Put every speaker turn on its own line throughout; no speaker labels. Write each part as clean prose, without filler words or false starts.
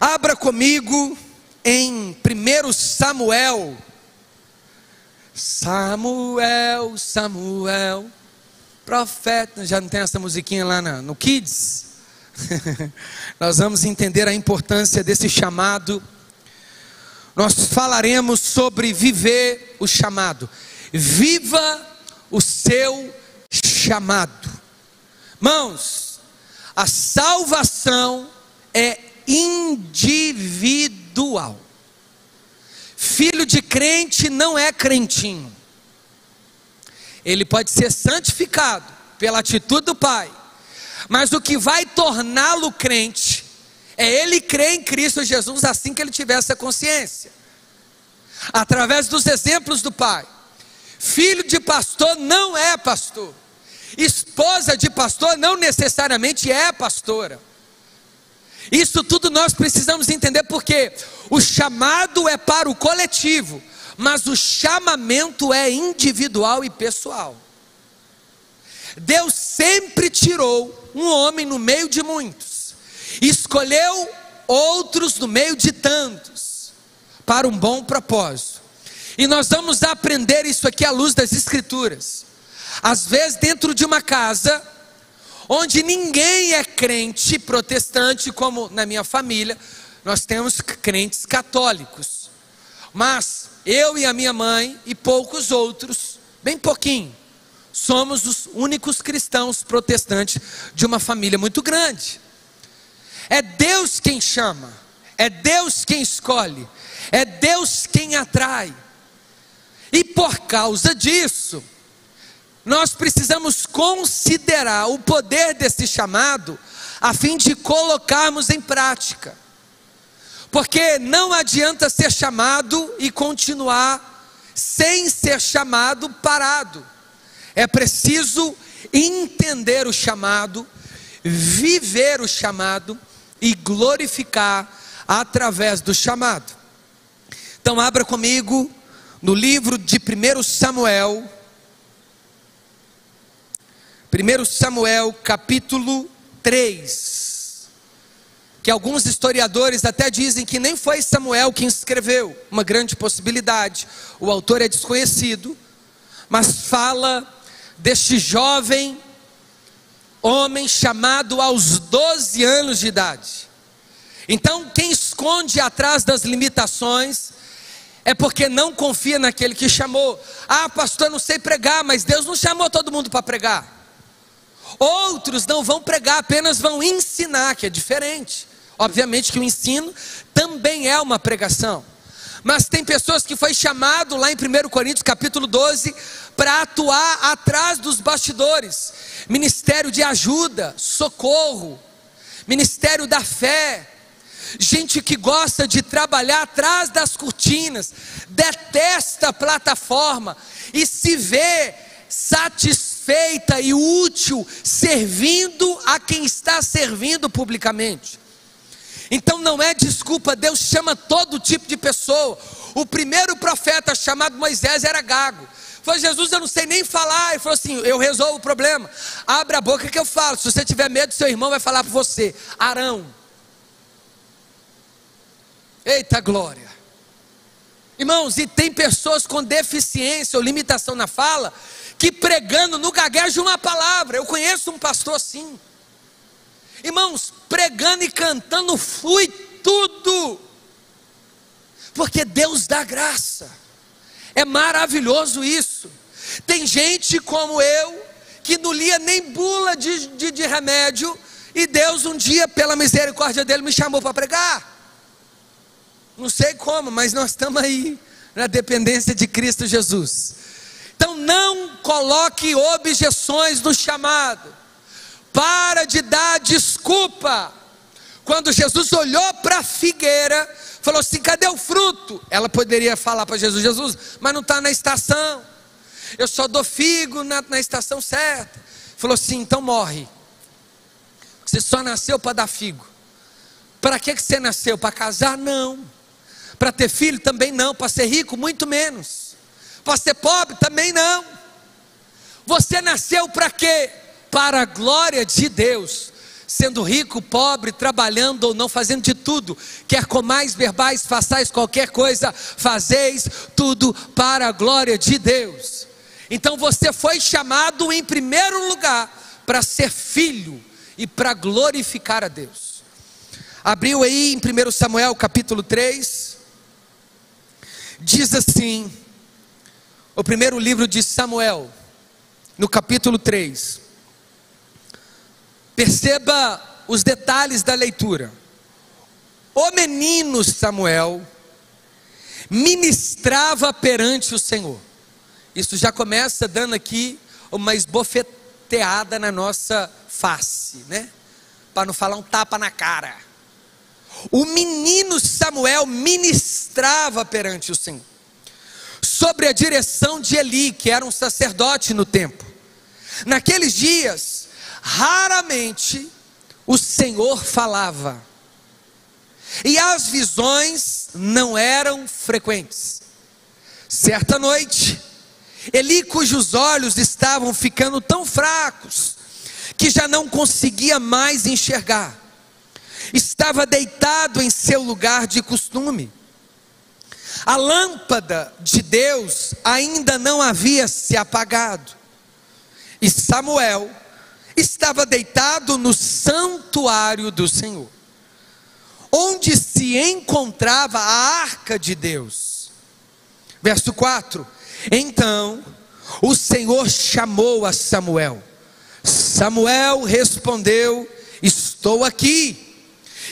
Abra comigo em 1 Samuel. Samuel, Samuel, profeta. Já não tem essa musiquinha lá no Kids? Nós vamos entender a importância desse chamado. Nós falaremos sobre viver o chamado. Viva o seu chamado. Irmãos, a salvação é individual. Filho de crente não é crentinho. Ele pode ser santificado pela atitude do pai, mas o que vai torná-lo crente é ele crer em Cristo Jesus assim que ele tiver essa consciência, através dos exemplos do pai. Filho de pastor não é pastor. Esposa de pastor não necessariamente é pastora. Isso tudo nós precisamos entender, porque o chamado é para o coletivo, mas o chamamento é individual e pessoal. Deus sempre tirou um homem no meio de muitos, escolheu outros no meio de tantos, para um bom propósito. E nós vamos aprender isso aqui à luz das Escrituras. Às vezes dentro de uma casa onde ninguém é crente protestante, como na minha família, nós temos crentes católicos, mas eu e a minha mãe e poucos outros, bem pouquinho, somos os únicos cristãos protestantes de uma família muito grande. É Deus quem chama, é Deus quem escolhe, é Deus quem atrai, e por causa disso, nós precisamos considerar o poder desse chamado, a fim de colocarmos em prática. Porque não adianta ser chamado e continuar sem ser chamado parado. É preciso entender o chamado, viver o chamado e glorificar através do chamado. Então abra comigo no livro de 1 Samuel. 1 Samuel capítulo 3, que alguns historiadores até dizem que nem foi Samuel quem escreveu, uma grande possibilidade, o autor é desconhecido, mas fala deste jovem homem chamado aos 12 anos de idade. Então quem esconde atrás das limitações é porque não confia naquele que chamou. Ah, pastor, eu não sei pregar, mas Deus não chamou todo mundo para pregar. Outros não vão pregar, apenas vão ensinar, que é diferente. Obviamente que o ensino também é uma pregação, mas tem pessoas que foi chamado lá em 1 Coríntios capítulo 12 para atuar atrás dos bastidores, ministério de ajuda, socorro, ministério da fé, gente que gosta de trabalhar atrás das cortinas, detesta a plataforma e se vê satisfeita e útil servindo a quem está servindo publicamente. Então não é desculpa, Deus chama todo tipo de pessoa. O primeiro profeta chamado Moisés era gago. Falou: Jesus, eu não sei nem falar. Ele falou assim: eu resolvo o problema, abre a boca que eu falo. Se você tiver medo, seu irmão vai falar por você. Arão. Eita glória. Irmãos, e tem pessoas com deficiência ou limitação na fala, que pregando no gaguejo uma palavra. Eu conheço um pastor assim. Irmãos, pregando e cantando flui tudo, porque Deus dá graça. É maravilhoso isso. Tem gente como eu, que não lia nem bula de remédio, e Deus um dia, pela misericórdia dele, me chamou para pregar. Não sei como, mas nós estamos aí, na dependência de Cristo Jesus. Então não coloque objeções no chamado. Para de dar desculpa. Quando Jesus olhou para a figueira, falou assim: cadê o fruto? Ela poderia falar para Jesus: Jesus, mas não está na estação. Eu só dou figo na estação certa. Falou assim: então morre. Você só nasceu para dar figo. Para que você nasceu? Para casar? Não. Para ter filho? Também não. Para ser rico? Muito menos. Para ser pobre? Também não. Você nasceu para quê? Para a glória de Deus. sendo rico, pobre, trabalhando ou não, fazendo de tudo, quer comais, verbais, façais qualquer coisa, fazeis tudo para a glória de Deus. Então você foi chamado em primeiro lugar para ser filho e para glorificar a Deus. Abriu aí em 1 Samuel capítulo 3, diz assim, o primeiro livro de Samuel, no capítulo 3, perceba os detalhes da leitura. O menino Samuel ministrava perante o Senhor. Isso já começa dando aqui uma esbofeteada na nossa face, né? Para não falar um tapa na cara. O menino Samuel ministrava perante o Senhor, sobre a direção de Eli, que era um sacerdote no templo. Naqueles dias, raramente o Senhor falava, e as visões não eram frequentes. Certa noite, Eli, cujos olhos estavam ficando tão fracos, que já não conseguia mais enxergar, estava deitado em seu lugar de costume. A lâmpada de Deus ainda não havia se apagado, e Samuel estava deitado no santuário do Senhor, onde se encontrava a arca de Deus. Verso 4: então o Senhor chamou a Samuel. Samuel respondeu: estou aqui.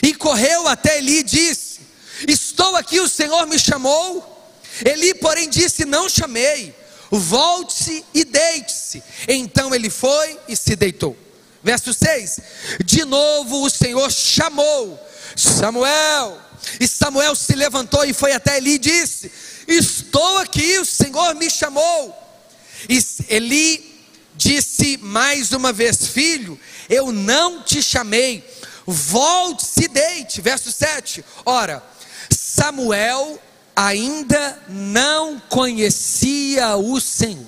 E correu até Eli e disse: estou aqui, o Senhor me chamou. Eli, porém, disse: não chamei, volte-se e deite-se. Então ele foi e se deitou. Verso 6: de novo o Senhor chamou: Samuel. E Samuel se levantou e foi até Eli e disse: estou aqui, o Senhor me chamou. E Eli disse mais uma vez: filho, eu não te chamei, volte-se e deite. Verso 7: ora, Samuel ainda não conhecia o Senhor.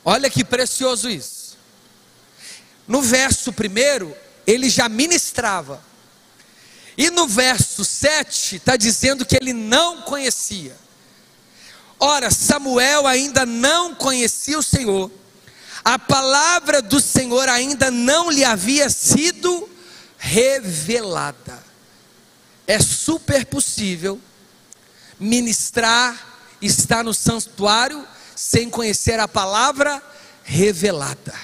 Olha que precioso isso. No verso 1, ele já ministrava, e no verso 7 está dizendo que ele não conhecia. Ora, Samuel ainda não conhecia o Senhor, a palavra do Senhor ainda não lhe havia sido revelada. É super possível ministrar, estar no santuário sem conhecer a palavra revelada.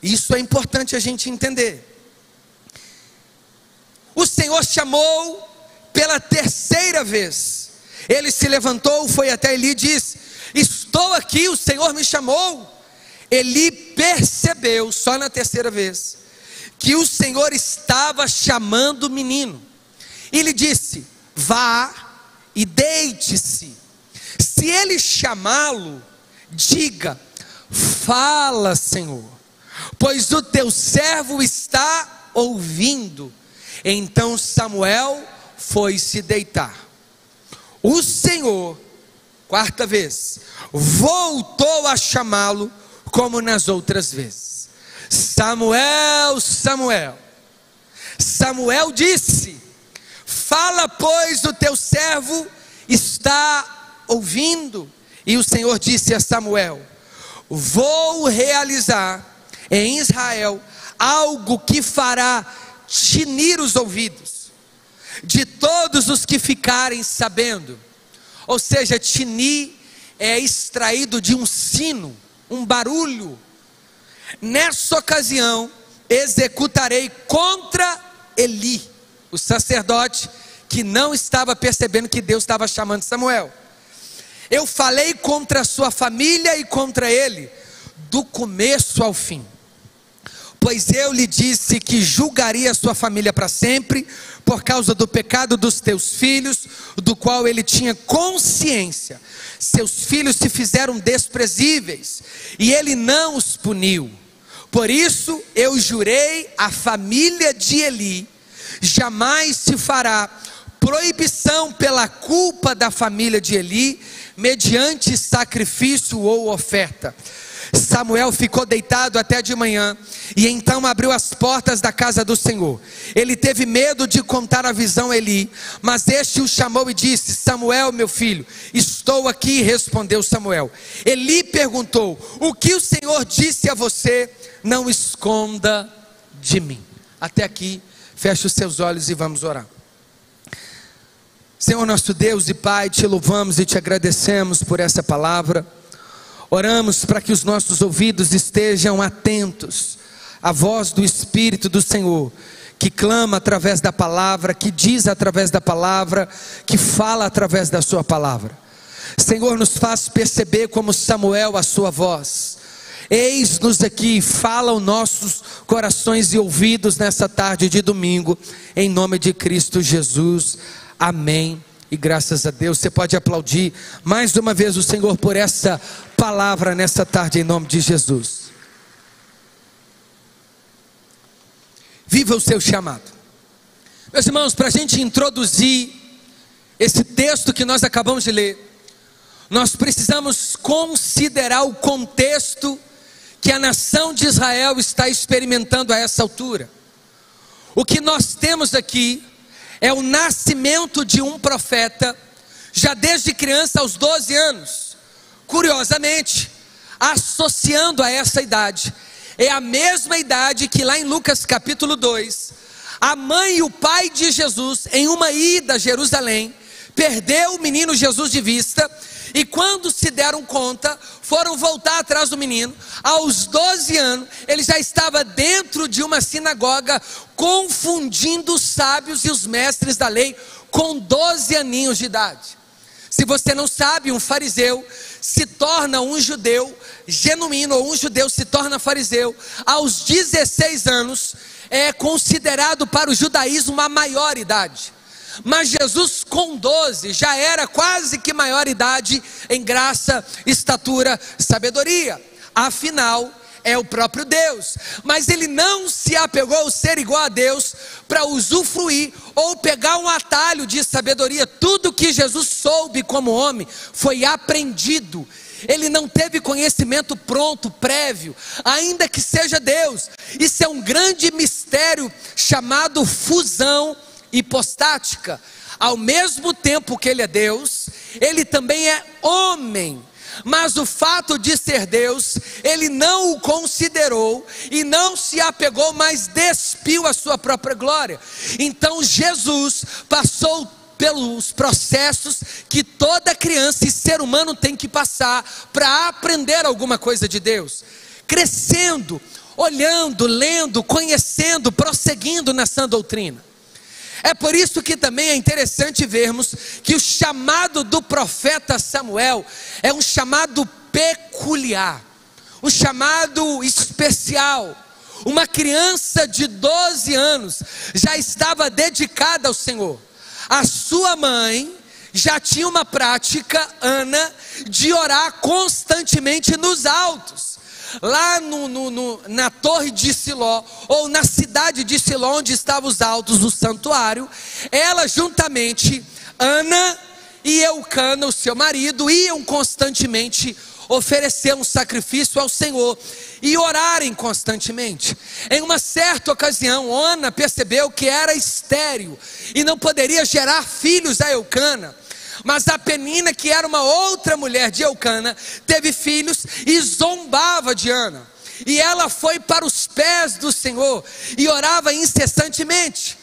Isso é importante a gente entender. O Senhor chamou pela terceira vez. Ele se levantou, foi até Eli e disse: estou aqui, o Senhor me chamou. Eli percebeu, só na terceira vez, que o Senhor estava chamando o menino. E lhe disse: vá e deite-se. Se ele chamá-lo, diga: fala, Senhor, pois o teu servo está ouvindo. Então Samuel foi se deitar. O Senhor, quarta vez, voltou a chamá-lo como nas outras vezes: Samuel, Samuel. Samuel disse: fala, pois o teu servo está ouvindo. E o Senhor disse a Samuel: vou realizar em Israel algo que fará tinir os ouvidos de todos os que ficarem sabendo. Ou seja, tinir é extraído de um sino, um barulho. Nessa ocasião executarei contra Eli, o sacerdote, que não estava percebendo que Deus estava chamando Samuel. Eu falei contra a sua família e contra ele, do começo ao fim. Pois eu lhe disse que julgaria a sua família para sempre, por causa do pecado dos teus filhos, do qual ele tinha consciência. Seus filhos se fizeram desprezíveis, e ele não os puniu. Por isso eu jurei à família de Eli: jamais se fará proibição pela culpa da família de Eli, mediante sacrifício ou oferta. Samuel ficou deitado até de manhã, e então abriu as portas da casa do Senhor. Ele teve medo de contar a visão a Eli, mas este o chamou e disse: Samuel, meu filho. Estou aqui, respondeu Samuel. Eli perguntou: o que o Senhor disse a você? Não esconda de mim. Até aqui, feche os seus olhos e vamos orar. Senhor nosso Deus e Pai, te louvamos e te agradecemos por essa palavra. Oramos para que os nossos ouvidos estejam atentos à voz do Espírito do Senhor, que clama através da palavra, que diz através da palavra, que fala através da sua palavra. Senhor, nos faz perceber como Samuel a sua voz. Eis-nos aqui, fala aos nossos corações e ouvidos nessa tarde de domingo, em nome de Cristo Jesus. Amém. E graças a Deus. Você pode aplaudir mais uma vez o Senhor por essa palavra nessa tarde, em nome de Jesus. Viva o seu chamado. Meus irmãos, para a gente introduzir esse texto que nós acabamos de ler, nós precisamos considerar o contexto que a nação de Israel está experimentando a essa altura. O que nós temos aqui é o nascimento de um profeta, já desde criança aos 12 anos. Curiosamente, associando a essa idade, é a mesma idade que lá em Lucas capítulo 2, a mãe e o pai de Jesus, em uma ida a Jerusalém, perdeu o menino Jesus de vista, e quando se deram conta, foram voltar atrás do menino. Aos 12 anos, ele já estava dentro de uma sinagoga, confundindo os sábios e os mestres da lei, com 12 aninhos de idade. Se você não sabe, um fariseu se torna um judeu genuíno, ou um judeu se torna fariseu aos 16 anos, é considerado para o judaísmo a maior idade. Mas Jesus com 12 já era quase que maior idade em graça, estatura, sabedoria. Afinal, é o próprio Deus. Mas ele não se apegou ao ser igual a Deus para usufruir ou pegar um atalho de sabedoria. Tudo que Jesus soube como homem foi aprendido. Ele não teve conhecimento pronto, prévio, ainda que seja Deus. Isso é um grande mistério chamado fusão hipostática. Ao mesmo tempo que ele é Deus, ele também é homem. Mas o fato de ser Deus, ele não o considerou e não se apegou, mas despiu a sua própria glória. Então Jesus passou pelos processos que toda criança e ser humano tem que passar para aprender alguma coisa de Deus, crescendo, olhando, lendo, conhecendo, prosseguindo na sã doutrina. É por isso que também é interessante vermos que o chamado do profeta Samuel é um chamado peculiar, um chamado especial. Uma criança de 12 anos já estava dedicada ao Senhor. A sua mãe já tinha uma prática, Ana, de orar constantemente nos altos. Lá na torre de Siló, ou na cidade de Siló, onde estavam os altos do santuário, ela juntamente, Ana e Eucana, o seu marido, iam constantemente oferecer um sacrifício ao Senhor e orarem constantemente. Em uma certa ocasião, Ana percebeu que era estéril e não poderia gerar filhos a Eucana. Mas a Penina, que era uma outra mulher de Eucana, teve filhos e zombava de Ana. E ela foi para os pés do Senhor e orava incessantemente.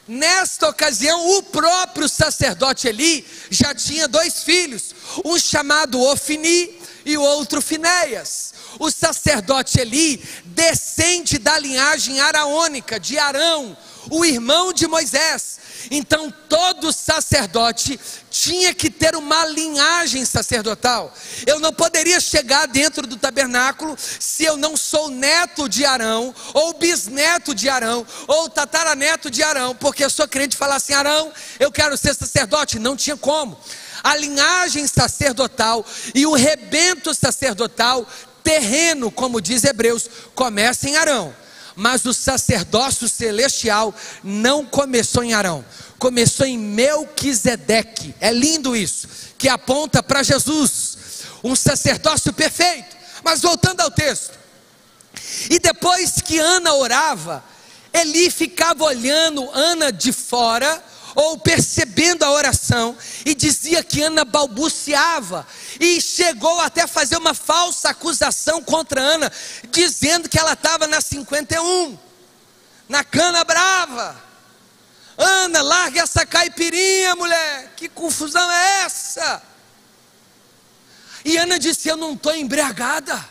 Nesta ocasião, o próprio sacerdote Eli já tinha 2 filhos, um chamado Ofni e o outro Finéias. O sacerdote Eli descende da linhagem araônica de Arão, o irmão de Moisés. Então todo sacerdote tinha que ter uma linhagem sacerdotal. Eu não poderia chegar dentro do tabernáculo se eu não sou neto de Arão, ou bisneto de Arão, ou tataraneto de Arão, porque eu sou crente e falar assim: Arão, eu quero ser sacerdote. Não tinha como. A linhagem sacerdotal e o rebento sacerdotal terreno, como diz Hebreus, começa em Arão. Mas o sacerdócio celestial não começou em Arão, começou em Melquisedeque. É lindo isso, que aponta para Jesus, um sacerdócio perfeito. Mas voltando ao texto, e depois que Ana orava, Eli ficava olhando Ana de fora, ou percebendo a oração, e dizia que Ana balbuciava, e chegou até a fazer uma falsa acusação contra Ana, dizendo que ela estava na 51, na cana brava. Ana, larga essa caipirinha, mulher, que confusão é essa? E Ana disse: eu não estou embriagada,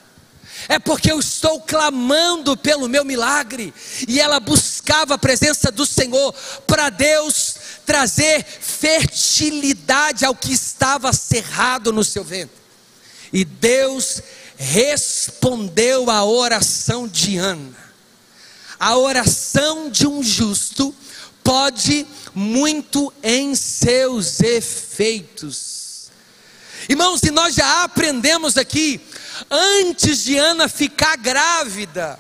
é porque eu estou clamando pelo meu milagre. E ela buscava a presença do Senhor, para Deus trazer fertilidade ao que estava cerrado no seu ventre. E Deus respondeu à oração de Ana. A oração de um justo pode muito em seus efeitos. Irmãos, e nós já aprendemos aqui, antes de Ana ficar grávida,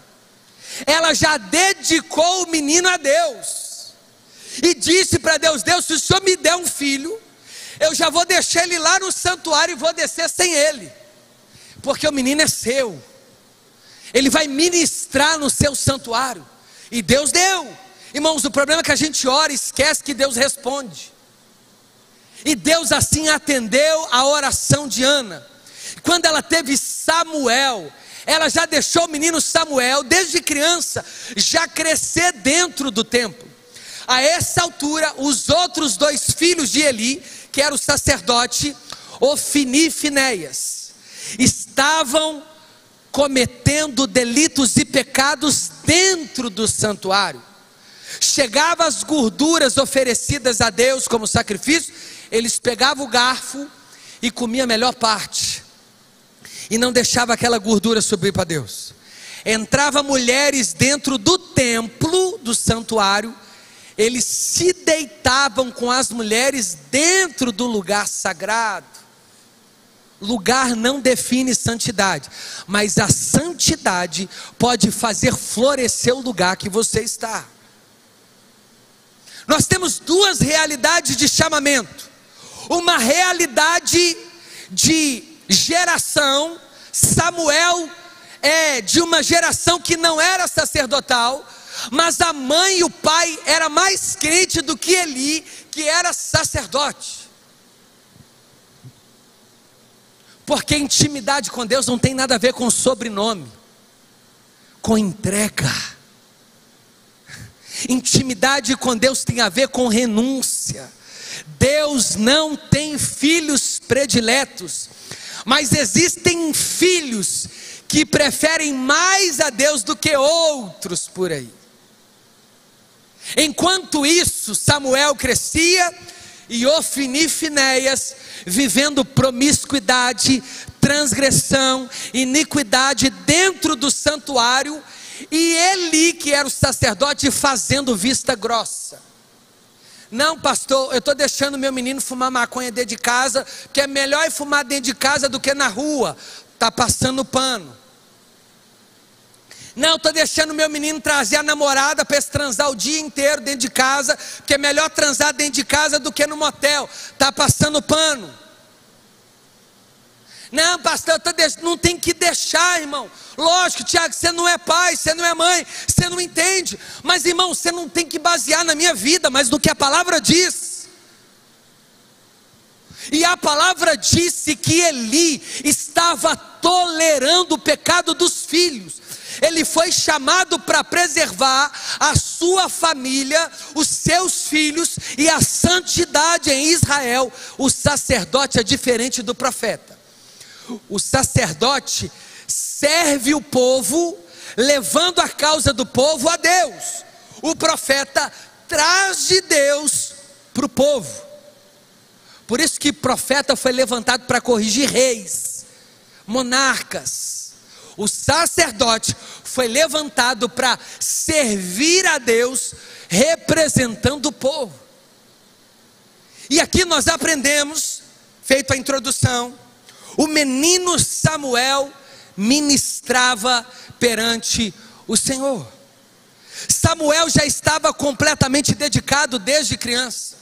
ela já dedicou o menino a Deus, e disse para Deus: Deus, se o Senhor me der um filho, eu já vou deixar ele lá no santuário e vou descer sem ele, porque o menino é seu, ele vai ministrar no seu santuário. E Deus deu. Irmãos, o problema é que a gente ora e esquece que Deus responde. E Deus assim atendeu a oração de Ana. Quando ela teve Samuel, ela já deixou o menino Samuel, desde criança, já crescer dentro do templo. A essa altura, os outros dois filhos de Eli, que era o sacerdote Ofni e Finéias, estavam cometendo delitos e pecados dentro do santuário. Chegava as gorduras oferecidas a Deus como sacrifício, eles pegavam o garfo e comiam a melhor parte, e não deixava aquela gordura subir para Deus. Entrava mulheres dentro do templo, do santuário, eles se deitavam com as mulheres dentro do lugar sagrado. Lugar não define santidade, mas a santidade pode fazer florescer o lugar que você está. Nós temos duas realidades de chamamento. Uma realidade de geração. Samuel é de uma geração que não era sacerdotal, mas a mãe e o pai era mais crente do que Eli, que era sacerdote. Porque intimidade com Deus não tem nada a ver com sobrenome, com entrega. Intimidade com Deus tem a ver com renúncia. Deus não tem filhos prediletos, mas existem filhos que preferem mais a Deus do que outros por aí. Enquanto isso, Samuel crescia, e Ofni e Finéias vivendo promiscuidade, transgressão, iniquidade dentro do santuário, e Eli, que era o sacerdote, fazendo vista grossa. Não, pastor, eu estou deixando meu menino fumar maconha dentro de casa, que é melhor fumar dentro de casa do que na rua, está passando pano. Não, estou deixando meu menino trazer a namorada para transar o dia inteiro dentro de casa, porque é melhor transar dentro de casa do que no motel, está passando pano. Não, pastor, não tem que deixar, irmão. Lógico, Tiago, você não é pai, você não é mãe, você não entende. Mas, irmão, você não tem que basear na minha vida, mas no que a palavra diz. E a palavra disse que Eli estava tolerando o pecado dos filhos. Ele foi chamado para preservar a sua família, os seus filhos e a santidade em Israel. O sacerdote é diferente do profeta. O sacerdote serve o povo, levando a causa do povo a Deus. O profeta traz de Deus para o povo. Por isso que profeta foi levantado para corrigir reis, monarcas. O sacerdote foi levantado para servir a Deus, representando o povo. E aqui nós aprendemos, feito a introdução, o menino Samuel ministrava perante o Senhor. Samuel já estava completamente dedicado desde criança.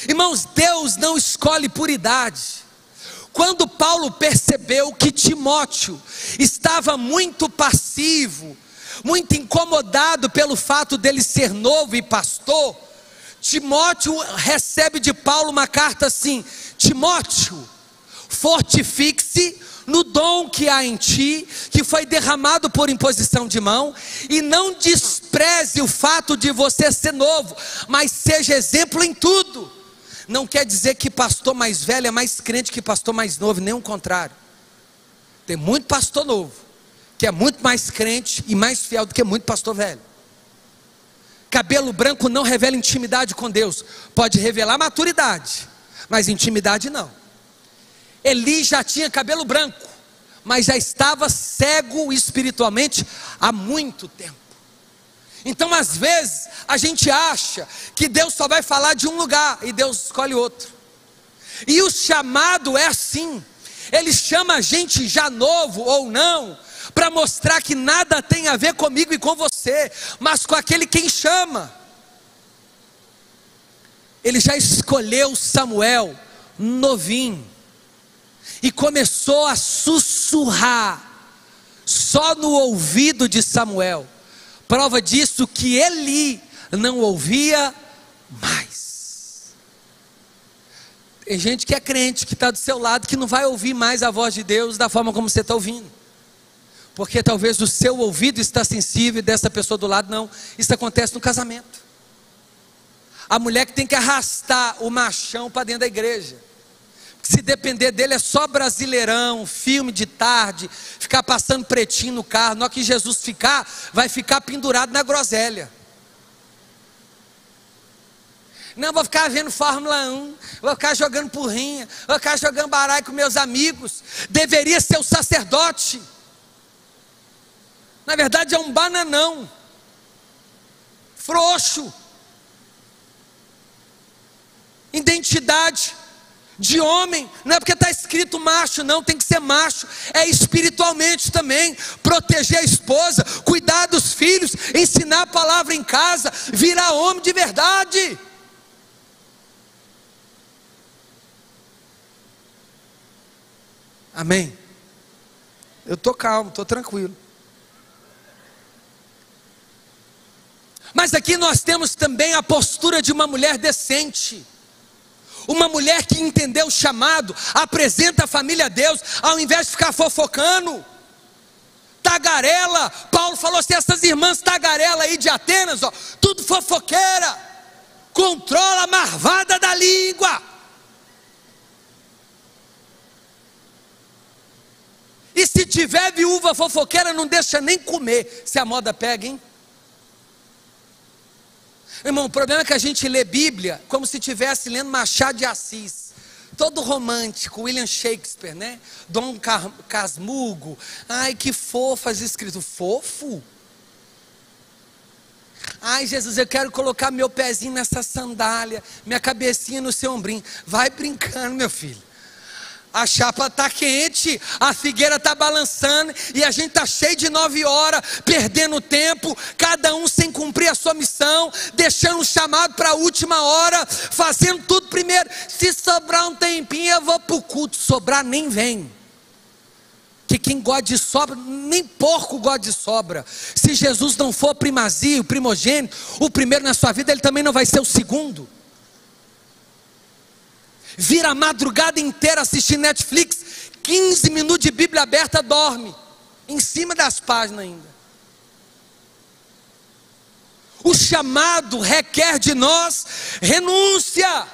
Irmãos, Deus não escolhe por idade. Quando Paulo percebeu que Timóteo estava muito passivo, muito incomodado pelo fato dele ser novo e pastor, Timóteo recebe de Paulo uma carta assim: Timóteo, fortifique-se no dom que há em ti, que foi derramado por imposição de mão, e não despreze o fato de você ser novo, mas seja exemplo em tudo. Não quer dizer que pastor mais velho é mais crente que pastor mais novo, nem o contrário. Tem muito pastor novo que é muito mais crente e mais fiel do que muito pastor velho. Cabelo branco não revela intimidade com Deus, pode revelar maturidade, mas intimidade não. Eli já tinha cabelo branco, mas já estava cego espiritualmente há muito tempo. Então às vezes a gente acha que Deus só vai falar de um lugar e Deus escolhe outro. E o chamado é assim, Ele chama a gente já novo ou não, para mostrar que nada tem a ver comigo e com você, mas com aquele quem chama. Ele já escolheu Samuel novinho e começou a sussurrar só no ouvido de Samuel. Prova disso que Eli não ouvia mais. Tem gente que é crente, que está do seu lado, que não vai ouvir mais a voz de Deus da forma como você está ouvindo, porque talvez o seu ouvido está sensível e dessa pessoa do lado não. Isso acontece no casamento. A mulher que tem que arrastar o machão para dentro da igreja, se depender dele é só brasileirão, filme de tarde, ficar passando pretinho no carro. Na hora que Jesus ficar, vai ficar pendurado na groselha. Não, vou ficar vendo Fórmula 1, vou ficar jogando porrinha, vou ficar jogando baralho com meus amigos. Deveria ser o sacerdote. Na verdade é um bananão, frouxo. Identidade de homem, não é porque está escrito macho, não, tem que ser macho, é espiritualmente também, proteger a esposa, cuidar dos filhos, ensinar a palavra em casa, virar homem de verdade. Amém? Eu estou calmo, estou tranquilo. Mas aqui nós temos também a postura de uma mulher decente, uma mulher que entendeu o chamado, apresenta a família a Deus, ao invés de ficar fofocando, tagarela. Paulo falou assim: essas irmãs tagarela aí de Atenas, ó, tudo fofoqueira, controla a marvada da língua. E se tiver viúva fofoqueira, não deixa nem comer, se a moda pega, hein? Irmão, o problema é que a gente lê Bíblia como se estivesse lendo Machado de Assis, todo romântico, William Shakespeare, né? Dom Casmurro. Ai, que fofo as escritas. Fofo? Ai, Jesus, eu quero colocar meu pezinho nessa sandália, minha cabecinha no seu ombrinho. Vai brincando, meu filho. A chapa está quente, a figueira está balançando, e a gente está cheio de 9 horas, perdendo tempo, cada um sem cumprir a sua missão, deixando um chamado para a última hora, fazendo tudo primeiro. Se sobrar um tempinho, eu vou para o culto. Sobrar nem vem, que quem gosta de sobra, nem porco gosta de sobra. Se Jesus não for primazia, o primogênito, o primeiro na sua vida, ele também não vai ser o segundo. Vira a madrugada inteira assistindo Netflix, 15 minutos de Bíblia aberta, dorme, em cima das páginas ainda. O chamado requer de nós renúncia,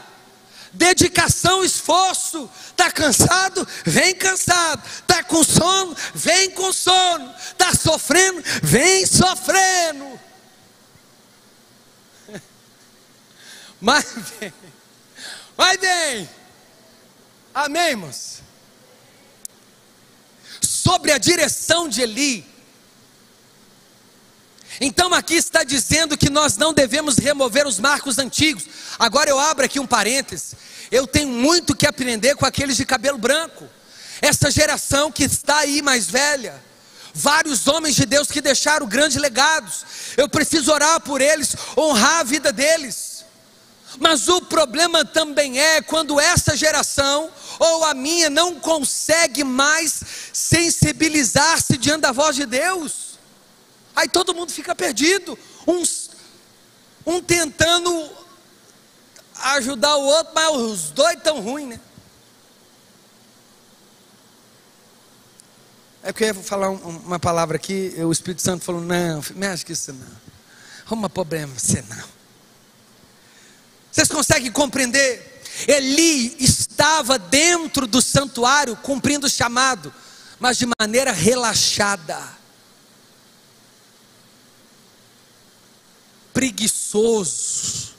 dedicação, esforço. Está cansado? Vem cansado. Está com sono? Vem com sono. Está sofrendo? Vem sofrendo. Mas vem. Vai bem, amém, irmãos? Sobre a direção de Eli, então aqui está dizendo que nós não devemos remover os marcos antigos. Agora eu abro aqui um parênteses, eu tenho muito que aprender com aqueles de cabelo branco, essa geração que está aí mais velha, vários homens de Deus que deixaram grandes legados. Eu preciso orar por eles, honrar a vida deles. Mas o problema também é quando essa geração, ou a minha, não consegue mais sensibilizar-se diante da voz de Deus. Aí todo mundo fica perdido, um tentando ajudar o outro, mas os dois estão ruins, né? É porque eu ia falar uma palavra aqui, o Espírito Santo falou, não, mexe com isso não, arruma problema, você não. Vocês conseguem compreender? Eli estava dentro do santuário, cumprindo o chamado, mas de maneira relaxada, preguiçoso,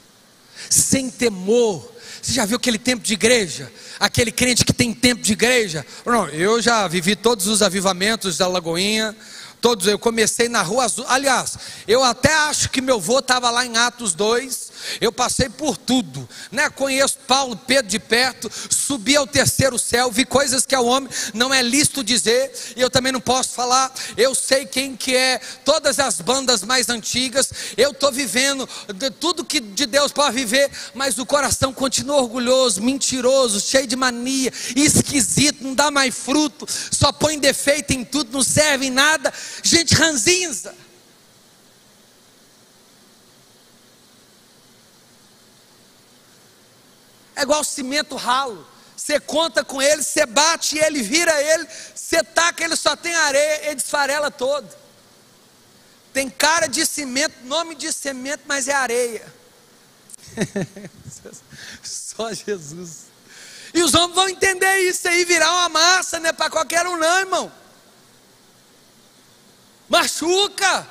sem temor. Você já viu aquele tempo de igreja? Aquele crente que tem tempo de igreja? Não, eu já vivi todos os avivamentos da Lagoinha, todos. Eu comecei na Rua Azul. Aliás, eu até acho que meu avô estava lá em Atos 2. Eu passei por tudo, né? Conheço Paulo, Pedro de perto, subi ao terceiro céu, vi coisas que ao homem não é lícito dizer, e eu também não posso falar. Eu sei quem que é todas as bandas mais antigas. Eu estou vivendo de tudo que de Deus pode viver, mas o coração continua orgulhoso, mentiroso, cheio de mania, esquisito, não dá mais fruto, só põe defeito em tudo, não serve em nada, gente ranzinza. É igual cimento ralo, você conta com ele, você bate ele, vira ele, você taca, ele só tem areia, ele desfarela todo. Tem cara de cimento, nome de cimento, mas é areia. Só Jesus. E os homens vão entender isso aí, virar uma massa, não é para qualquer um não, irmão. Machuca.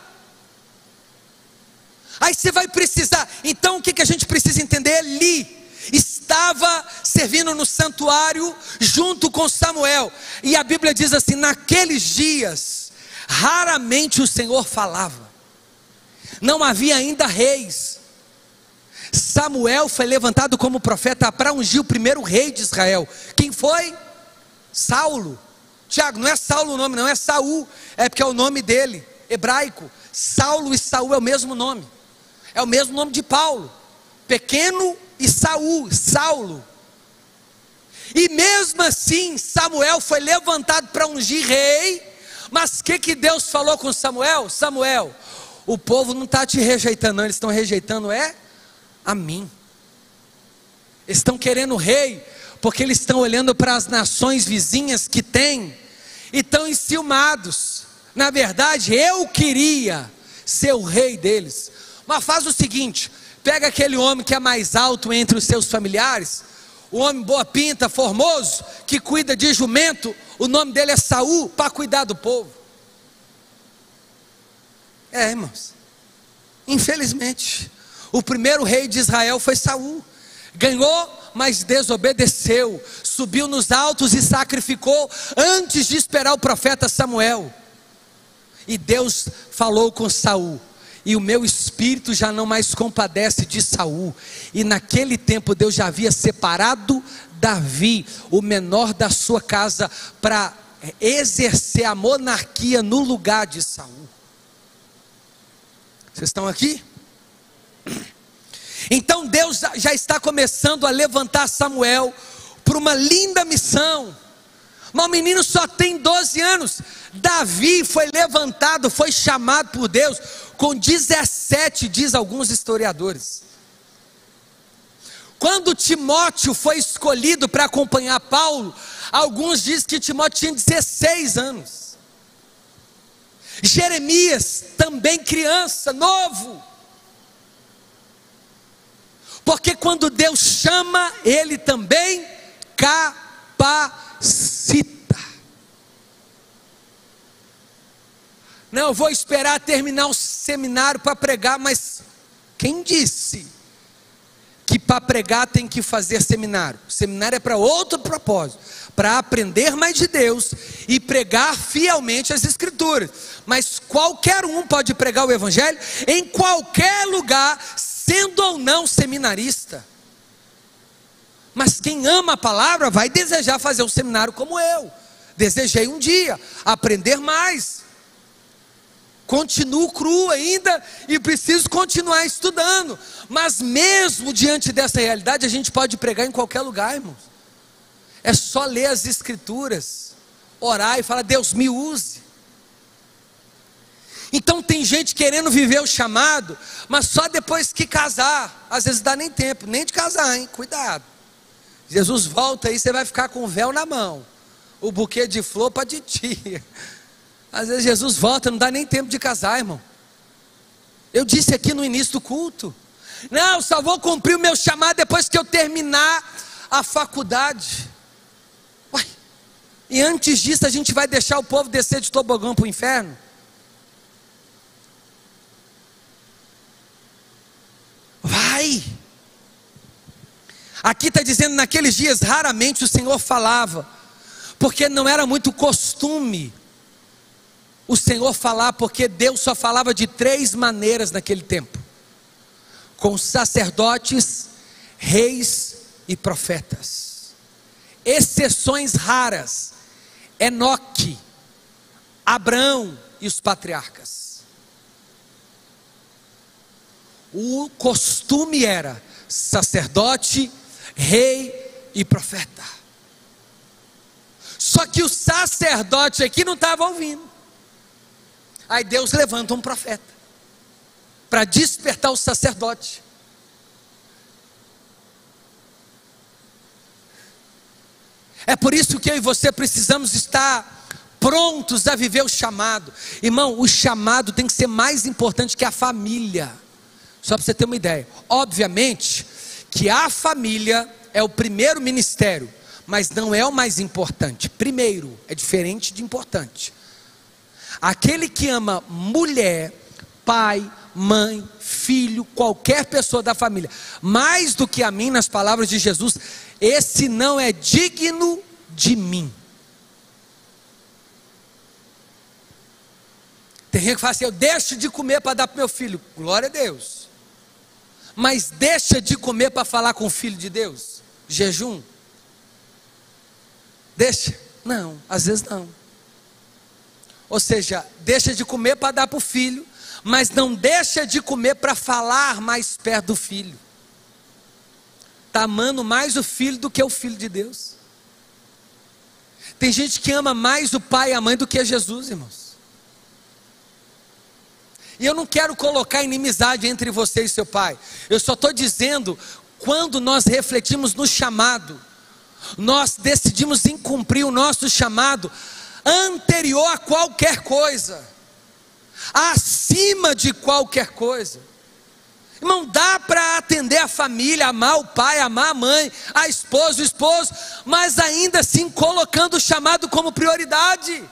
Aí você vai precisar, então o que a gente precisa entender? Eli estava servindo no santuário junto com Samuel, e a Bíblia diz assim: naqueles dias raramente o Senhor falava, não havia ainda reis. Samuel foi levantado como profeta para ungir o primeiro rei de Israel. Quem foi? Saulo. Tiago, não é Saulo o nome, não, é Saul, é porque é o nome dele, hebraico. Saulo e Saul é o mesmo nome, é o mesmo nome de Paulo, pequeno e Saul, Saulo. E mesmo assim Samuel foi levantado para ungir rei. Mas o que Deus falou com Samuel? Samuel, o povo não está te rejeitando não, eles estão rejeitando a mim. Eles estão querendo rei porque eles estão olhando para as nações vizinhas que tem e estão enciumados. Na verdade eu queria ser o rei deles. Mas faz o seguinte, pega aquele homem que é mais alto entre os seus familiares, o homem boa pinta, formoso, que cuida de jumento, o nome dele é Saul, para cuidar do povo. Irmãos, infelizmente, o primeiro rei de Israel foi Saul. Ganhou, mas desobedeceu, subiu nos altos e sacrificou antes de esperar o profeta Samuel. E Deus falou com Saul: e o meu espírito já não mais compadece de Saul. E naquele tempo Deus já havia separado Davi, o menor da sua casa, para exercer a monarquia no lugar de Saul. Vocês estão aqui? Então Deus já está começando a levantar Samuel para uma linda missão. Mas o menino só tem 12 anos. Davi foi levantado, foi chamado por Deus com 17, diz alguns historiadores. Quando Timóteo foi escolhido para acompanhar Paulo, alguns dizem que Timóteo tinha 16 anos. Jeremias, também criança, novo. Porque quando Deus chama, Ele também capacita. Não, eu vou esperar terminar o seminário para pregar, mas quem disse que para pregar tem que fazer seminário? O seminário é para outro propósito, para aprender mais de Deus e pregar fielmente as Escrituras. Mas qualquer um pode pregar o Evangelho em qualquer lugar, sendo ou não seminarista. Mas quem ama a palavra vai desejar fazer um seminário como eu desejei um dia, aprender mais. continuo cru ainda e preciso continuar estudando. Mas mesmo diante dessa realidade, a gente pode pregar em qualquer lugar, irmãos. É só ler as Escrituras, orar e falar: Deus, me use. Então tem gente querendo viver o chamado, mas só depois que casar. Às vezes não dá nem tempo, nem de casar, hein? Cuidado. Jesus volta aí, você vai ficar com o véu na mão, o buquê de flor para de ti. Às vezes Jesus volta, não dá nem tempo de casar, irmão. Eu disse aqui no início do culto: não, só vou cumprir o meu chamado depois que eu terminar a faculdade. Uai, e antes disso a gente vai deixar o povo descer de tobogã para o inferno? Vai. Aqui está dizendo: naqueles dias raramente o Senhor falava, porque não era muito costume o Senhor falar, porque Deus só falava de 3 maneiras naquele tempo: com sacerdotes, reis e profetas. Exceções raras: Enoque, Abraão e os patriarcas. O costume era sacerdote, rei e profeta. Só que o sacerdote aqui não estava ouvindo. Aí Deus levanta um profeta para despertar o sacerdote. É por isso que eu e você precisamos estar prontos a viver o chamado. Irmão, o chamado tem que ser mais importante que a família. Só para você ter uma ideia. Obviamente que a família é o primeiro ministério, mas não é o mais importante. Primeiro, é diferente de importante. Aquele que ama mulher, pai, mãe, filho, qualquer pessoa da família, mais do que a mim, nas palavras de Jesus, esse não é digno de mim. Tem gente que fala assim: eu deixo de comer para dar para o meu filho. Glória a Deus. Mas deixa de comer para falar com o Filho de Deus? Jejum? Deixa? Não, às vezes não. Ou seja, deixa de comer para dar para o filho, mas não deixa de comer para falar mais perto do filho. Está amando mais o filho do que o Filho de Deus. Tem gente que ama mais o pai e a mãe do que Jesus, irmãos. E eu não quero colocar inimizade entre você e seu pai. Eu só estou dizendo, quando nós refletimos no chamado, nós decidimos em cumprir o nosso chamado anterior a qualquer coisa, acima de qualquer coisa. Irmão, dá para atender a família, amar o pai, amar a mãe, a esposa, o esposo, mas ainda assim colocando o chamado como prioridade.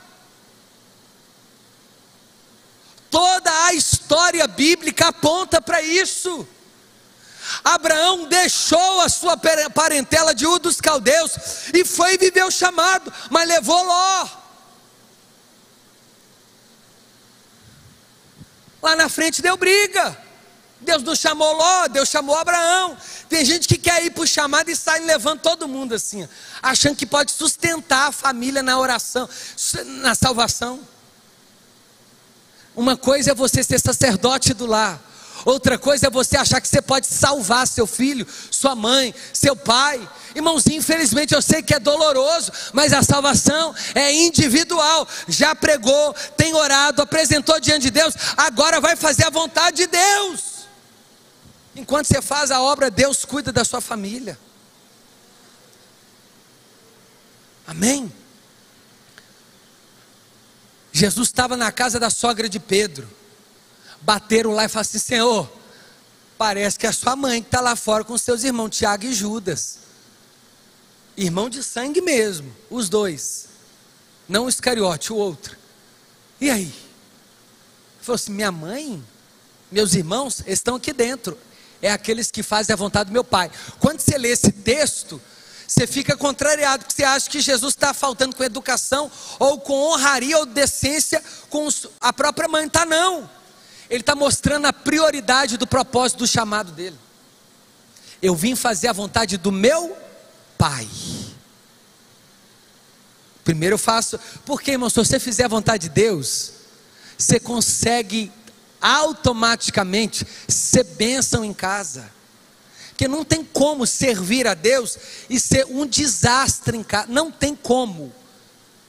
Toda a história bíblica aponta para isso. Abraão deixou a sua parentela de Ur dos Caldeus e foi viver o chamado, mas levou Ló. Lá na frente deu briga. Deus não chamou Ló, Deus chamou Abraão. Tem gente que quer ir para o chamado e sai levando todo mundo assim, achando que pode sustentar a família na oração, na salvação. Uma coisa é você ser sacerdote do lar, outra coisa é você achar que você pode salvar seu filho, sua mãe, seu pai. Irmãozinho, infelizmente eu sei que é doloroso, mas a salvação é individual. Já pregou, tem orado, apresentou diante de Deus, agora vai fazer a vontade de Deus. Enquanto você faz a obra, Deus cuida da sua família. Amém? Jesus estava na casa da sogra de Pedro. Bateram lá e falaram assim: Senhor, parece que é a sua mãe que está lá fora com seus irmãos, Tiago e Judas. Irmão de sangue mesmo, os dois. Não o Iscariote, o outro. E aí? Ele falou assim: minha mãe, meus irmãos, estão aqui dentro. É aqueles que fazem a vontade do meu Pai. Quando você lê esse texto, você fica contrariado, porque você acha que Jesus está faltando com educação, ou com honraria ou decência com a própria mãe. Está não. Ele está mostrando a prioridade do propósito do chamado dele. Eu vim fazer a vontade do meu Pai. Primeiro eu faço, porque irmão, se você fizer a vontade de Deus, você consegue automaticamente ser bênção em casa. Porque não tem como servir a Deus e ser um desastre em casa. Não tem como.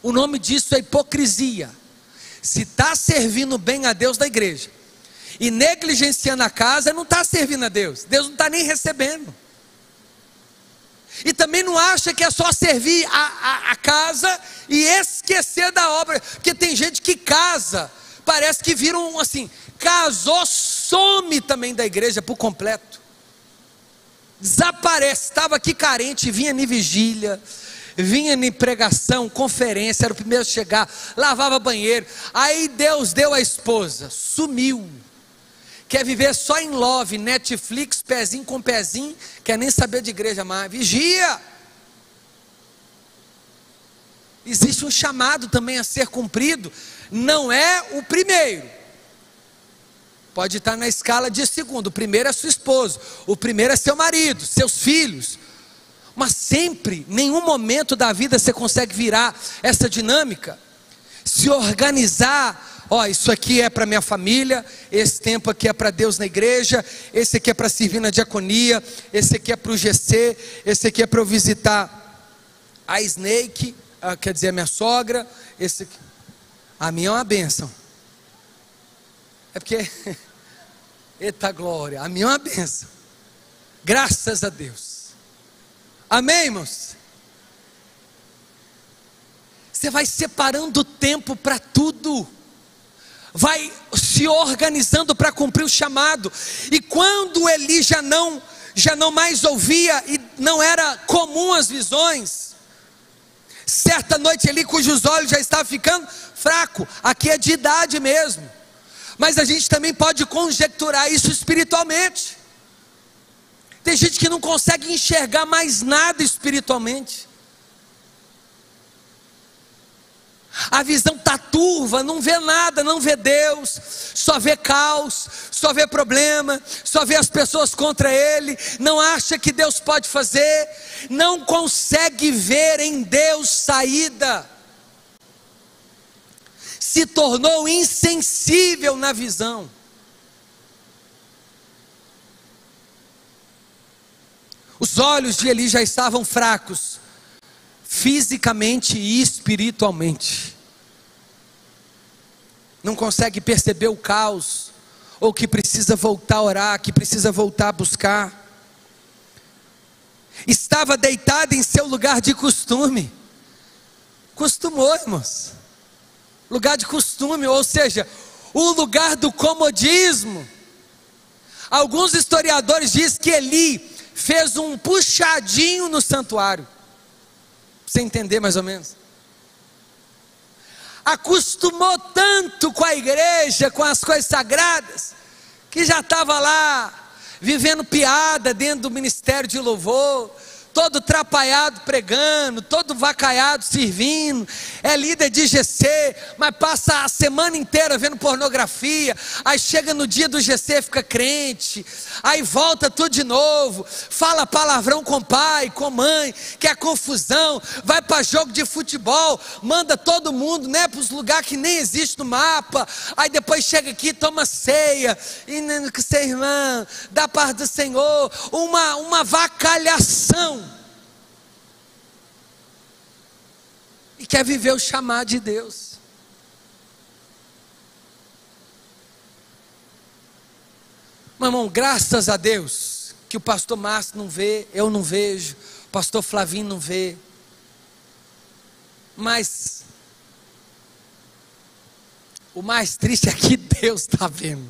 O nome disso é hipocrisia. Se está servindo bem a Deus da igreja e negligenciando a casa, não está servindo a Deus. Deus não está nem recebendo. E também não acha que é só servir a casa e esquecer da obra. Porque tem gente que casa, parece que viram assim, casou, some também da igreja por completo. Desaparece, estava aqui carente, vinha em vigília, vinha em pregação, conferência, era o primeiro a chegar, lavava banheiro. Aí Deus deu a esposa, sumiu. Quer viver só em love, Netflix, pezinho com pezinho, quer nem saber de igreja mais. Vigia! Existe um chamado também a ser cumprido, não é o primeiro. Pode estar na escala de segundo. O primeiro é sua esposa, o primeiro é seu marido, seus filhos. Mas sempre, nenhum momento da vida você consegue virar essa dinâmica, se organizar. Ó, isso aqui é para minha família, esse tempo aqui é para Deus na igreja, esse aqui é para servir na diaconia, esse aqui é para o GC, esse aqui é para eu visitar a Snake, quer dizer a minha sogra, esse aqui. A minha é uma bênção. É porque, eita glória, a minha é uma bênção. Graças a Deus. Amém, irmãos? Você vai separando o tempo para tudo. Vai se organizando para cumprir o chamado. E quando Eli já não mais ouvia e não era comum as visões, certa noite Eli, cujos olhos já estavam ficando fraco, aqui é de idade mesmo, mas a gente também pode conjecturar isso espiritualmente. Tem gente que não consegue enxergar mais nada espiritualmente. A visão está turva, não vê nada, não vê Deus, só vê caos, só vê problema, só vê as pessoas contra ele, não acha que Deus pode fazer, não consegue ver em Deus saída, se tornou insensível na visão. Os olhos de Eli já estavam fracos, fisicamente e espiritualmente. Não consegue perceber o caos, ou que precisa voltar a orar, que precisa voltar a buscar. Estava deitado em seu lugar de costume. Costumou, irmãos. Lugar de costume, ou seja, o lugar do comodismo. Alguns historiadores dizem que Eli fez um puxadinho no santuário. Você entender mais ou menos? Acostumou tanto com a igreja, com as coisas sagradas, que já estava lá, vivendo piada dentro do ministério de louvor, todo trapalhado pregando, todo vacaiado servindo, é líder de GC, mas passa a semana inteira vendo pornografia, aí chega no dia do GC fica crente, aí volta tudo de novo, fala palavrão com pai, com mãe, quer confusão, vai para jogo de futebol, manda todo mundo, né, para os lugares que nem existe no mapa, aí depois chega aqui, toma ceia, e que seu irmão, da paz do Senhor, uma vacalhação. E quer viver o chamado de Deus. Meu irmão, graças a Deus que o pastor Márcio não vê, eu não vejo, o pastor Flavinho não vê. Mas o mais triste é que Deus está vendo.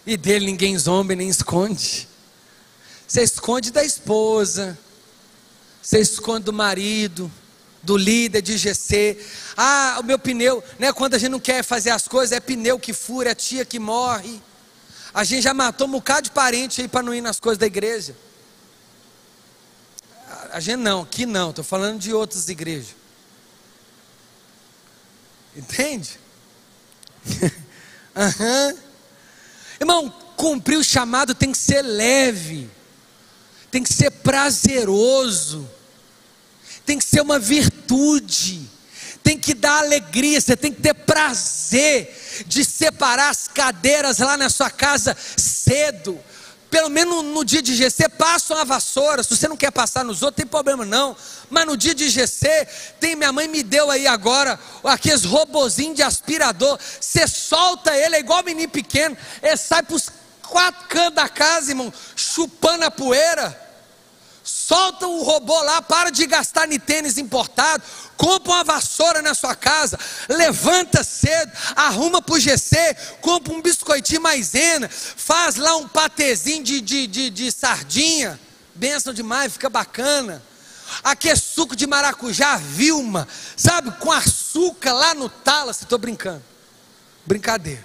E dele ninguém zomba nem esconde. Você esconde da esposa, você esconde do marido, do líder de GC. Ah, o meu pneu, né? Quando a gente não quer fazer as coisas, é pneu que fura, é tia que morre. A gente já matou um bocado de parente aí para não ir nas coisas da igreja. A gente não, aqui não, estou falando de outras igrejas. Entende? Uhum. Irmão, cumprir o chamado tem que ser leve, tem que ser prazeroso, tem que ser uma virtude, tem que dar alegria, você tem que ter prazer de separar as cadeiras lá na sua casa cedo. Pelo menos no dia de GC, passa uma vassoura. Se você não quer passar nos outros, tem problema não. Mas no dia de GC, minha mãe me deu aí agora aqueles robozinhos de aspirador. Você solta ele, é igual menino pequeno. Ele sai para os 4 cantos da casa, irmão, chupando a poeira. Solta o robô lá, para de gastar em tênis importado, compra uma vassoura na sua casa, levanta cedo, arruma para o GC, compra um biscoitinho maisena, faz lá um patezinho de sardinha, bênção demais, fica bacana. Aqui é suco de maracujá, Vilma, sabe, com açúcar lá no talo, se estou brincando, brincadeira,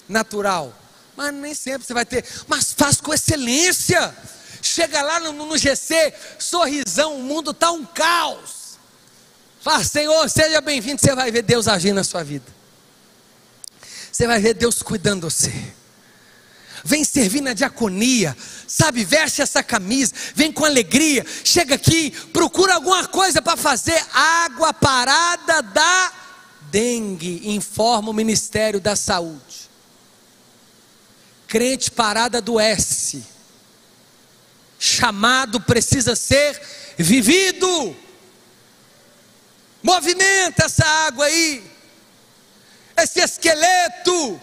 natural, mas nem sempre você vai ter, mas faz com excelência. Chega lá no GC, sorrisão, o mundo está um caos. Fala, Senhor, seja bem-vindo. Você vai ver Deus agindo na sua vida. Você vai ver Deus cuidando de você. Vem servir na diaconia, sabe, veste essa camisa, vem com alegria, chega aqui, procura alguma coisa para fazer. Água parada da dengue, informa o Ministério da Saúde. Crente parada adoece. Chamado precisa ser vivido. Movimenta essa água aí, esse esqueleto,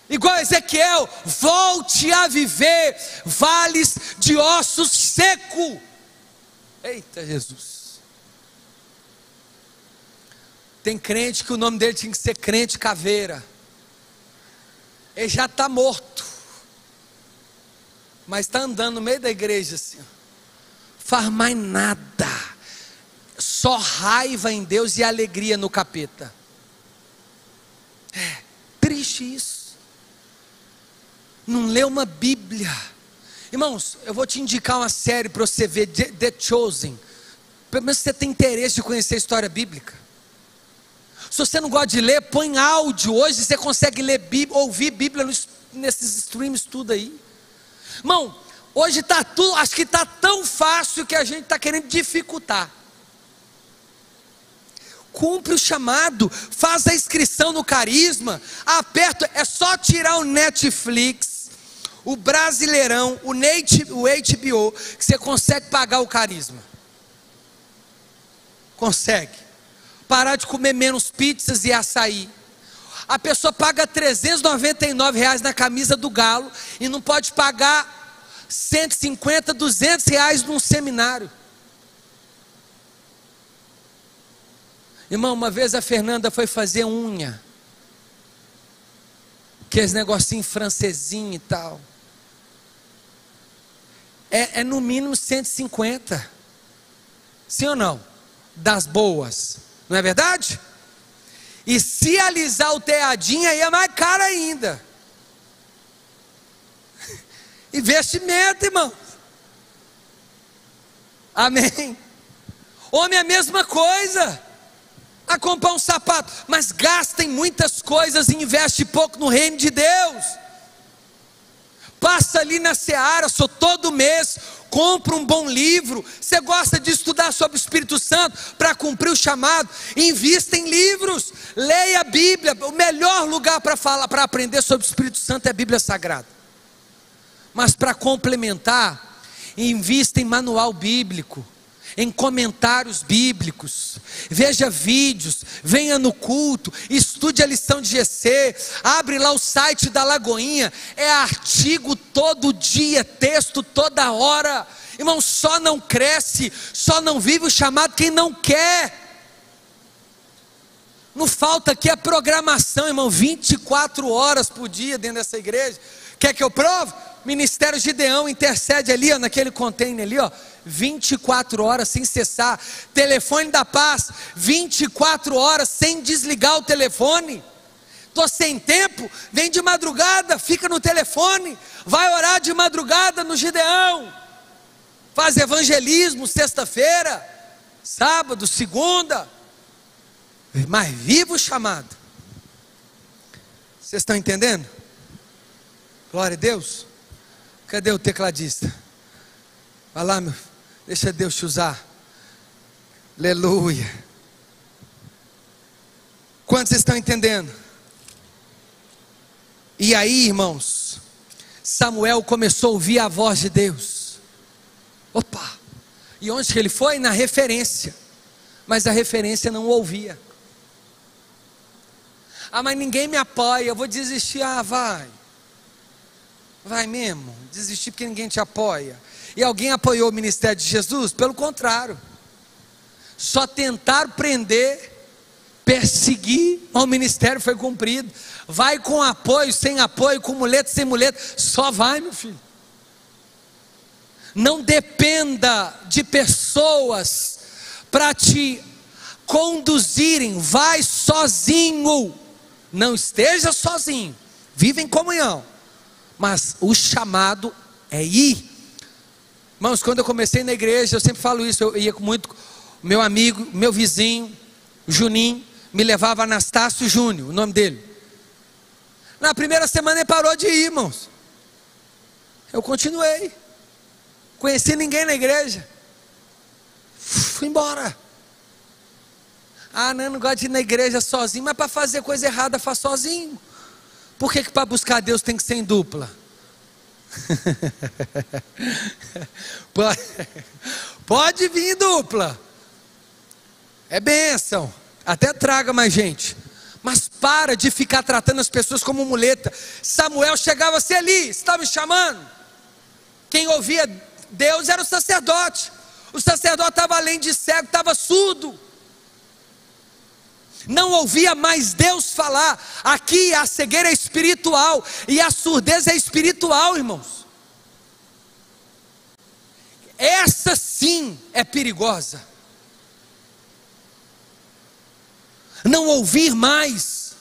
igual Ezequiel, volte a viver vales de ossos secos. Eita Jesus. Tem crente que o nome dele tinha que ser crente caveira. Ele já está morto, mas está andando no meio da igreja assim, faz mais nada, só raiva em Deus e alegria no capeta. É triste isso. Não lê uma Bíblia. Irmãos, eu vou te indicar uma série para você ver, The Chosen. Pelo menos você tem interesse de conhecer a história bíblica. Se você não gosta de ler, põe áudio. Hoje você consegue ler Bíblia, ouvir Bíblia nesses streams tudo aí. Irmão, hoje está tudo, acho que está tão fácil que a gente está querendo dificultar. Cumpre o chamado, faz a inscrição no Carisma, aperta, é só tirar o Netflix, o Brasileirão, o HBO, que você consegue pagar o Carisma. Consegue. Parar de comer menos pizzas e açaí. A pessoa paga R$399 na camisa do Galo e não pode pagar 150, 200 reais num seminário. Irmão, uma vez a Fernanda foi fazer unha, aqueles negocinho francesinho e tal. É no mínimo 150. Sim ou não? Das boas, não é verdade? E se alisar o teadinho aí é mais caro ainda. Investimento, irmão. Amém. Homem é a mesma coisa. A comprar um sapato, mas gasta em muitas coisas e investe pouco no reino de Deus. Passa ali na Seara, só todo mês, compra um bom livro. Você gosta de estudar sobre o Espírito Santo para cumprir o chamado? Invista em livros, leia a Bíblia. O melhor lugar para aprender sobre o Espírito Santo é a Bíblia Sagrada. Mas para complementar, invista em manual bíblico, em comentários bíblicos, veja vídeos, venha no culto, estude a lição de GC, abre lá o site da Lagoinha, é artigo todo dia, texto toda hora. Irmão, só não cresce, só não vive o chamado quem não quer. Não falta aqui a programação, irmão, 24 horas por dia dentro dessa igreja. Quer que eu prove? Ministério Gideão intercede ali, ó, naquele container ali, ó, 24 horas sem cessar. Telefone da paz, 24 horas sem desligar o telefone. Estou sem tempo, vem de madrugada, fica no telefone, vai orar de madrugada no Gideão, faz evangelismo sexta-feira, sábado, segunda, mas viva o chamado. Vocês estão entendendo? Glória a Deus. Cadê o tecladista? Vai lá, meu, deixa Deus te usar. Aleluia. Quantos estão entendendo? E aí, irmãos, Samuel começou a ouvir a voz de Deus. Opa! E onde que ele foi? Na referência. Mas a referência não ouvia. Ah, mas ninguém me apoia, eu vou desistir. Ah, vai. Vai mesmo, desistir porque ninguém te apoia. E alguém apoiou o ministério de Jesus? Pelo contrário. Só tentaram prender, perseguir, mas o ministério foi cumprido. Vai com apoio, sem apoio, com muleta, sem muleta, só vai, meu filho. Não dependa de pessoas para te conduzirem, vai sozinho. Não esteja sozinho, vive em comunhão, mas o chamado é ir. Irmãos, quando eu comecei na igreja, eu sempre falo isso, eu ia muito, meu amigo, meu vizinho, Juninho, me levava Anastácio Júnior, o nome dele. Na primeira semana ele parou de ir, irmãos. Eu continuei. Conheci ninguém na igreja. Fui embora. Ah, não gosto de ir na igreja sozinho, mas para fazer coisa errada faz sozinho. Por que para buscar Deus tem que ser em dupla? Pode vir em dupla. É bênção. Até traga mais gente. Mas para de ficar tratando as pessoas como muleta. Samuel chegava assim: ali, você está me chamando? Quem ouvia Deus era o sacerdote. O sacerdote estava além de cego, estava surdo. Não ouvia mais Deus falar. Aqui a cegueira é espiritual e a surdez é espiritual, irmãos. Essa sim é perigosa. Não ouvir mais.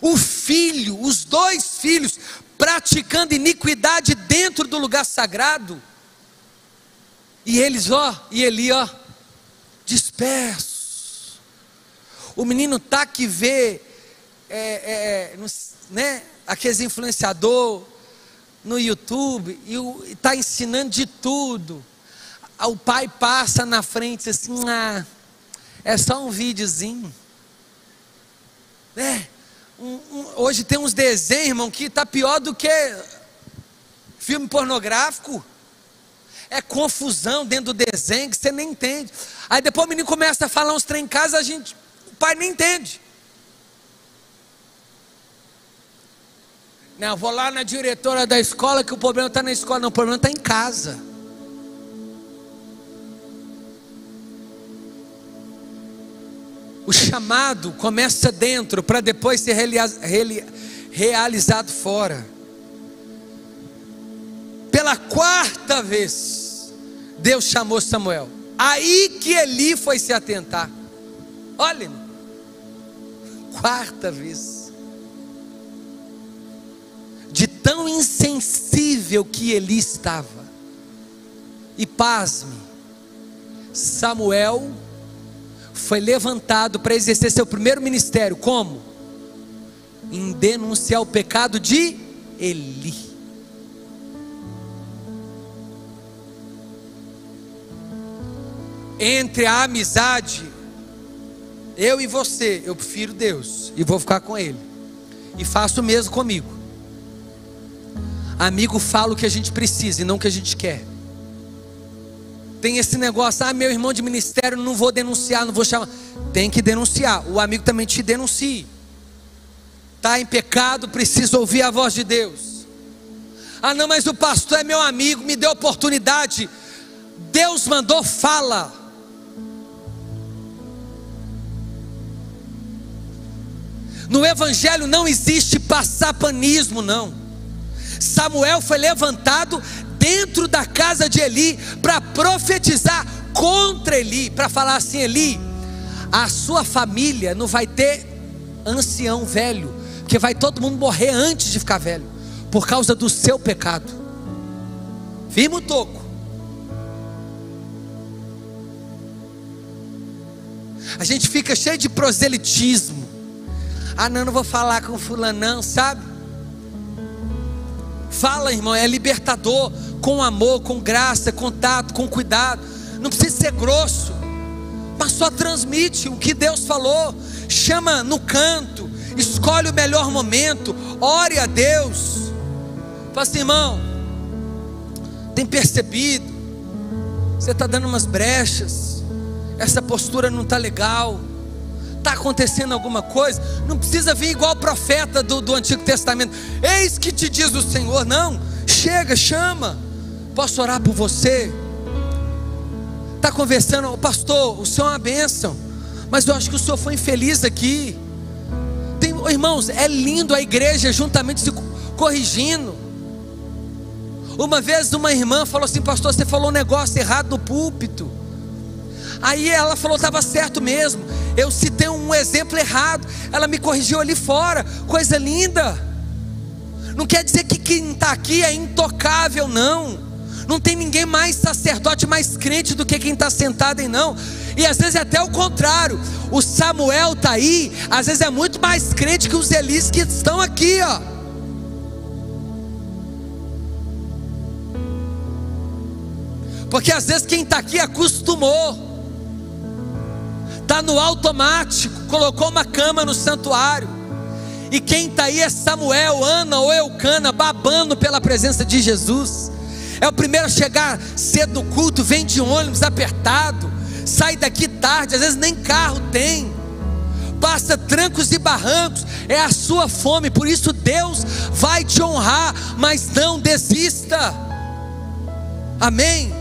O filho, os dois filhos, praticando iniquidade dentro do lugar sagrado. E eles, e Eli, dispersos. O menino tá que vê, né, aqueles influenciadores no YouTube, e está ensinando de tudo. O pai passa na frente assim: é só um videozinho. Hoje tem uns desenhos, irmão, que está pior do que filme pornográfico. É confusão dentro do desenho que você nem entende. Aí depois o menino começa a falar uns trem em casa, o pai nem entende. Não, vou lá na diretora da escola que o problema está na escola. Não, o problema está em casa. O chamado começa dentro para depois ser realizado fora. Pela quarta vez, Deus chamou Samuel. Aí que Eli foi se atentar. Olha, quarta vez. De tão insensível que Eli estava. E pasme, Samuel foi levantado para exercer seu primeiro ministério. Como? Em denunciar o pecado de Eli. Entre a amizade, eu e você, eu prefiro Deus e vou ficar com Ele. E faço o mesmo comigo. Amigo fala o que a gente precisa e não o que a gente quer. Tem esse negócio: meu irmão de ministério, não vou denunciar, não vou chamar. Tem que denunciar. O amigo também te denuncie. Está em pecado, precisa ouvir a voz de Deus. Não, mas o pastor é meu amigo, me deu oportunidade. Deus mandou, fala. No evangelho não existe passapanismo, não. Samuel foi levantado dentro da casa de Eli para profetizar contra Eli, para falar assim: Eli, a sua família não vai ter ancião velho, porque vai todo mundo morrer antes de ficar velho, por causa do seu pecado. Firma o toco. A gente fica cheio de proselitismo. Não vou falar com fulano não, sabe? Fala, irmão, é libertador. Com amor, com graça, com tato, com cuidado. Não precisa ser grosso, mas só transmite o que Deus falou. chama no canto, escolhe o melhor momento, ore a Deus. Fala assim: irmão, tem percebido, você está dando umas brechas, essa postura não está legal, está acontecendo alguma coisa. Não precisa vir igual o profeta do Antigo Testamento: eis que te diz o Senhor. Não, chega, chama. Posso orar por você? Está conversando: pastor, o senhor é uma bênção, mas eu acho que o senhor foi infeliz aqui. Irmãos, é lindo a igreja juntamente se corrigindo. Uma vez uma irmã falou assim: pastor, você falou um negócio errado no púlpito. Aí ela falou: estava certo mesmo, eu citei um exemplo errado. Ela me corrigiu ali fora, coisa linda. Não quer dizer que quem está aqui é intocável, não. Não tem ninguém mais sacerdote, mais crente do que quem está sentado aí, não. E às vezes é até o contrário. O Samuel está aí, às vezes é muito mais crente que os Elis que estão aqui, ó. Porque às vezes quem está aqui acostumou, está no automático, colocou uma cama no santuário. E quem está aí é Samuel, Ana ou Eucana, babando pela presença de Jesus. É o primeiro a chegar cedo no culto, vem de ônibus apertado, sai daqui tarde, às vezes nem carro tem, passa trancos e barrancos. É a sua fome, por isso Deus vai te honrar, mas não desista. Amém?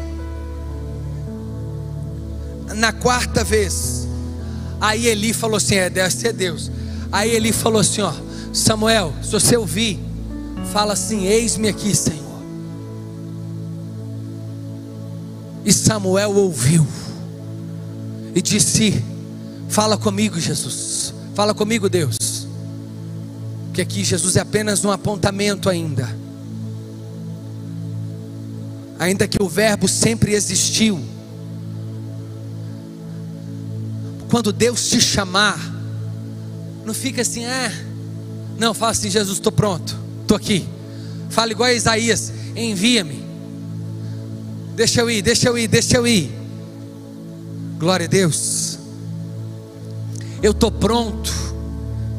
Na quarta vez, aí Eli falou assim: deve ser Deus. Aí Eli falou assim: ó, Samuel, se você ouvir, fala assim: eis-me aqui, Senhor. E Samuel ouviu e disse: fala comigo, Jesus, fala comigo, Deus. Que aqui Jesus é apenas um apontamento ainda que o verbo sempre existiu. Quando Deus te chamar, não fica assim: não, fala assim: Jesus, estou pronto, estou aqui. Fala igual a Isaías: envia-me, deixa eu ir, deixa eu ir, deixa eu ir. Glória a Deus. Eu estou pronto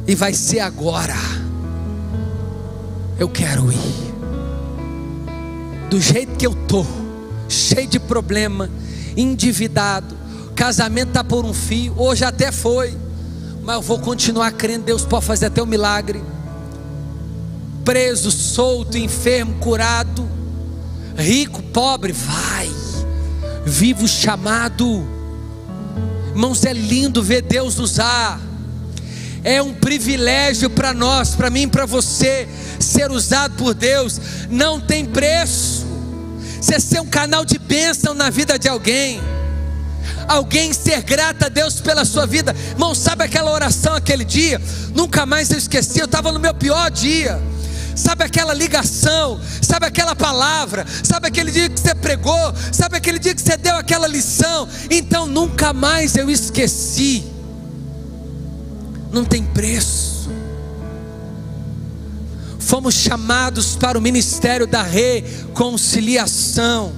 e vai ser agora. Eu quero ir do jeito que eu estou, cheio de problema, endividado, casamento está por um fio, hoje até foi, mas eu vou continuar crendo. Deus pode fazer até um milagre. Preso, solto, enfermo, curado, rico, pobre, vai, vivo chamado. Irmãos, é lindo ver Deus usar. É um privilégio para nós, para mim, para você, ser usado por Deus. Não tem preço. Você ser um canal de bênção na vida de alguém, alguém ser grata a Deus pela sua vida. Irmão, sabe aquela oração aquele dia? Nunca mais eu esqueci. Eu estava no meu pior dia. Sabe aquela ligação, sabe aquela palavra, sabe aquele dia que você pregou, sabe aquele dia que você deu aquela lição? Então nunca mais eu esqueci. Não tem preço. Fomos chamados para o ministério da reconciliação.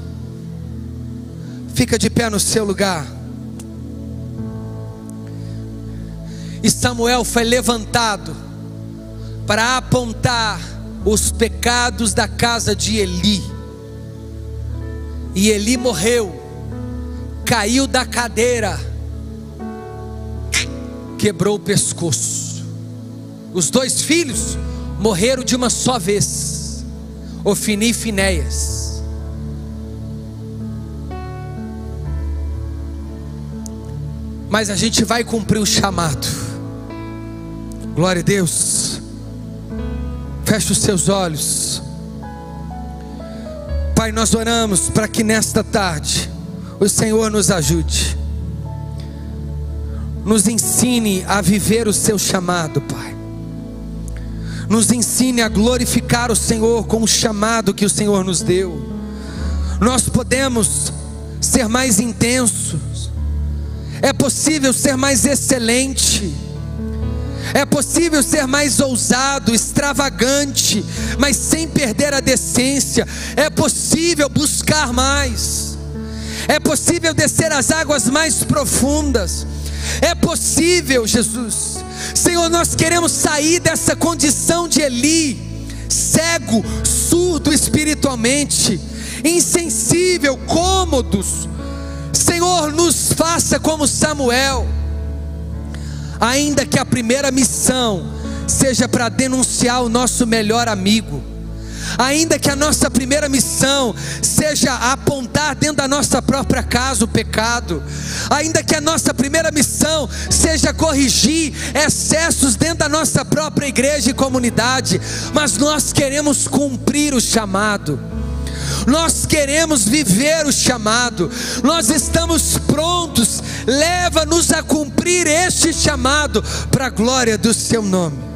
Fica de pé no seu lugar. E Samuel foi levantado para apontar os pecados da casa de Eli. E Eli morreu, caiu da cadeira, quebrou o pescoço. Os dois filhos morreram de uma só vez, Ofni e Finéias. Mas a gente vai cumprir o chamado. Glória a Deus. Feche os seus olhos. Pai, nós oramos para que nesta tarde o Senhor nos ajude, nos ensine a viver o seu chamado, Pai. Nos ensine a glorificar o Senhor com o chamado que o Senhor nos deu. Nós podemos ser mais intensos, é possível ser mais excelente, é possível ser mais ousado, extravagante, mas sem perder a decência. É possível buscar mais, é possível descer as águas mais profundas, É possível, Jesus. Senhor, nós queremos sair dessa condição de Eli, cego, surdo espiritualmente, insensível, cômodos. Senhor, nos faça como Samuel. Ainda que a primeira missão seja para denunciar o nosso melhor amigo, ainda que a nossa primeira missão seja apontar dentro da nossa própria casa o pecado, ainda que a nossa primeira missão seja corrigir excessos dentro da nossa própria igreja e comunidade, mas nós queremos cumprir o chamado, nós queremos viver o chamado, nós estamos prontos. Leva-nos a cumprir este chamado para a glória do seu nome.